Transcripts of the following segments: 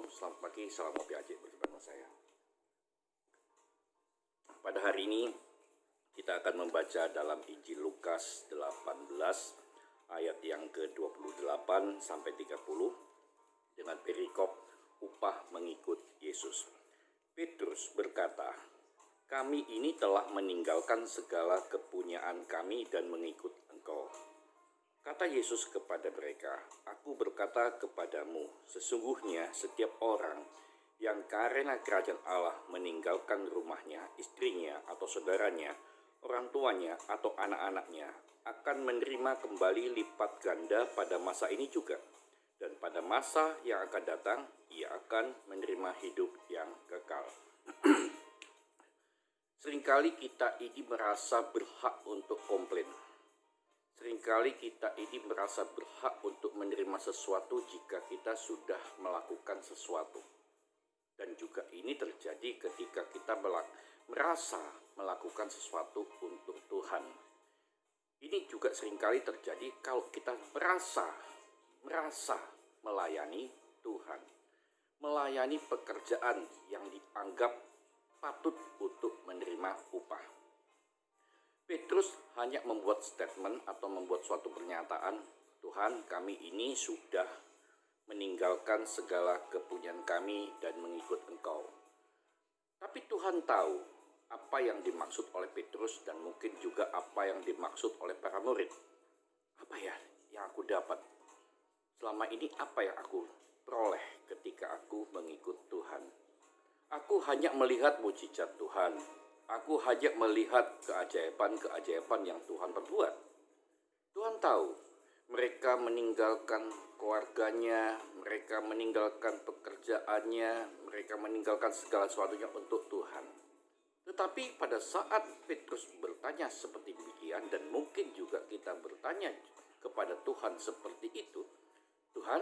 Shalom, selamat pagi, salam ngopi Aceh bersama saya. Pada hari ini kita akan membaca dalam Injil Lukas 18 ayat yang ke-28 sampai 30 dengan perikop upah mengikut Yesus. Petrus berkata, "Kami ini telah meninggalkan segala kepunyaan kami dan mengikut Engkau." Kata Yesus kepada mereka, "Aku berkata kepadamu, sesungguhnya setiap orang yang karena kerajaan Allah meninggalkan rumahnya, istrinya atau saudaranya, orang tuanya atau anak-anaknya, akan menerima kembali lipat ganda pada masa ini juga. Dan pada masa yang akan datang, ia akan menerima hidup yang kekal." Seringkali kita ini merasa berhak untuk komplain. Seringkali kita ini merasa berhak untuk menerima sesuatu jika kita sudah melakukan sesuatu. Dan juga ini terjadi ketika kita merasa melakukan sesuatu untuk Tuhan. Ini juga seringkali terjadi kalau kita merasa melayani Tuhan. Melayani pekerjaan yang dianggap patut untuk menerima upah. Petrus hanya membuat statement atau membuat suatu pernyataan, "Tuhan, kami ini sudah meninggalkan segala kepunyaan kami dan mengikut Engkau." Tapi Tuhan tahu apa yang dimaksud oleh Petrus dan mungkin juga apa yang dimaksud oleh para murid. Apa ya yang aku dapat? Selama ini apa yang aku peroleh ketika aku mengikut Tuhan? Aku hanya melihat mujizat Tuhan. Aku hanya melihat keajaiban-keajaiban yang Tuhan perbuat. Tuhan tahu mereka meninggalkan keluarganya, mereka meninggalkan pekerjaannya, mereka meninggalkan segala sesuatunya untuk Tuhan. Tetapi pada saat Petrus bertanya seperti demikian, dan mungkin juga kita bertanya kepada Tuhan seperti itu, "Tuhan,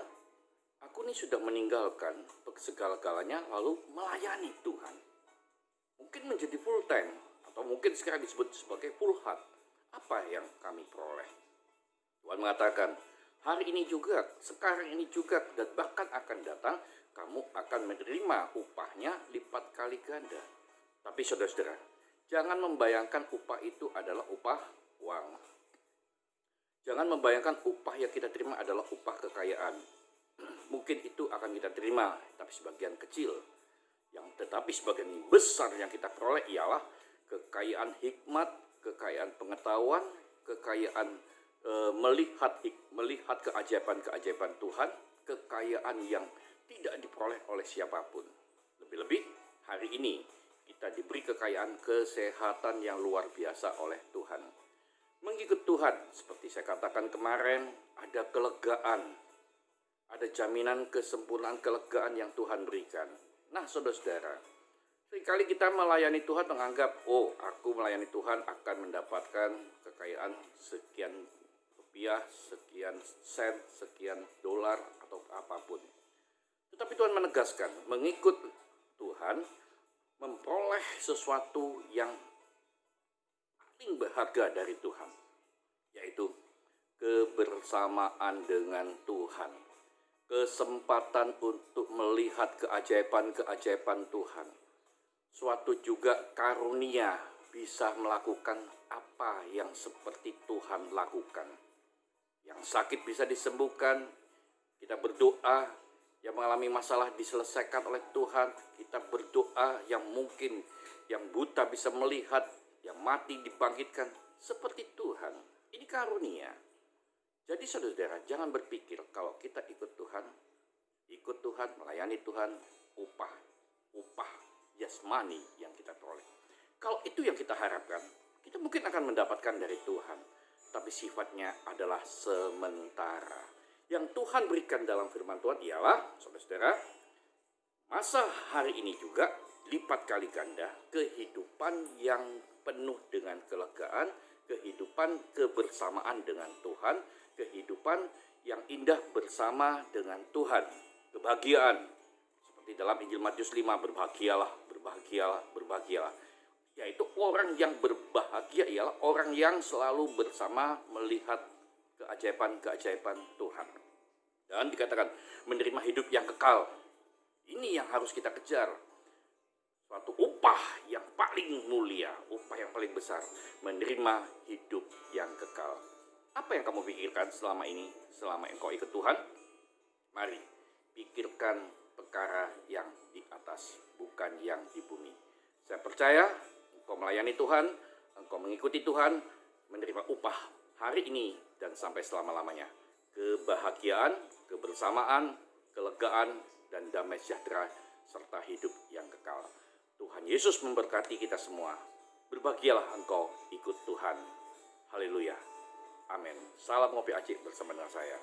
aku ini sudah meninggalkan segala-galanya lalu melayani Tuhan. Mungkin menjadi full time, atau mungkin sekarang disebut sebagai full heart. Apa yang kami peroleh?" Tuhan mengatakan, "Hari ini juga, sekarang ini juga, dan bahkan akan datang, kamu akan menerima upahnya lipat kali ganda." Tapi saudara-saudara, jangan membayangkan upah itu adalah upah uang. Jangan membayangkan upah yang kita terima adalah upah kekayaan. Mungkin itu akan kita terima, tapi sebagian kecil. Tetapi sebagian besar yang kita peroleh ialah kekayaan hikmat, kekayaan pengetahuan, kekayaan melihat keajaiban-keajaiban Tuhan, kekayaan yang tidak diperoleh oleh siapapun. Lebih-lebih hari ini kita diberi kekayaan kesehatan yang luar biasa oleh Tuhan. Mengikut Tuhan, seperti saya katakan kemarin, ada kelegaan, ada jaminan kesempurnaan kelegaan yang Tuhan berikan. Nah, saudara-saudara, seringkali kita melayani Tuhan menganggap, "Oh, aku melayani Tuhan akan mendapatkan kekayaan sekian rupiah, sekian sen, sekian dolar, atau apapun." Tetapi Tuhan menegaskan, mengikut Tuhan memperoleh sesuatu yang paling berharga dari Tuhan, yaitu kebersamaan dengan Tuhan. Kesempatan untuk melihat keajaiban-keajaiban Tuhan. Suatu juga karunia bisa melakukan apa yang seperti Tuhan lakukan. Yang sakit bisa disembuhkan, kita berdoa. Yang mengalami masalah diselesaikan oleh Tuhan, kita berdoa. Yang mungkin yang buta bisa melihat, yang mati dibangkitkan seperti Tuhan. Ini karunia. Jadi saudara-saudara, jangan berpikir kalau kita ikut Tuhan, melayani Tuhan, upah jasmani yang kita peroleh. Kalau itu yang kita harapkan, kita mungkin akan mendapatkan dari Tuhan. Tapi sifatnya adalah sementara. Yang Tuhan berikan dalam firman Tuhan ialah, saudara-saudara, masa hari ini juga lipat kali ganda, kehidupan yang penuh dengan kelegaan, kehidupan kebersamaan dengan Tuhan, kehidupan yang indah bersama dengan Tuhan, kebahagiaan. Seperti dalam Injil Matius 5, berbahagialah, berbahagialah, berbahagialah. Yaitu orang yang berbahagia ialah orang yang selalu bersama melihat keajaiban-keajaiban Tuhan. Dan dikatakan menerima hidup yang kekal. Ini Ini yang harus kita kejar. Suatu upah yang paling mulia, upah yang paling besar, menerima hidup yang kekal. Apa yang kamu pikirkan selama ini, selama engkau ikut Tuhan? Mari, pikirkan perkara yang di atas, bukan yang di bumi. Saya percaya engkau melayani Tuhan, engkau mengikuti Tuhan, menerima upah hari ini dan sampai selama-lamanya. Kebahagiaan, kebersamaan, kelegaan, dan damai sejahtera, serta hidup yang kekal. Tuhan Yesus memberkati kita semua. Berbahagialah engkau ikut Tuhan. Haleluya. Amin. Salam ngopi acik bersama dengan saya.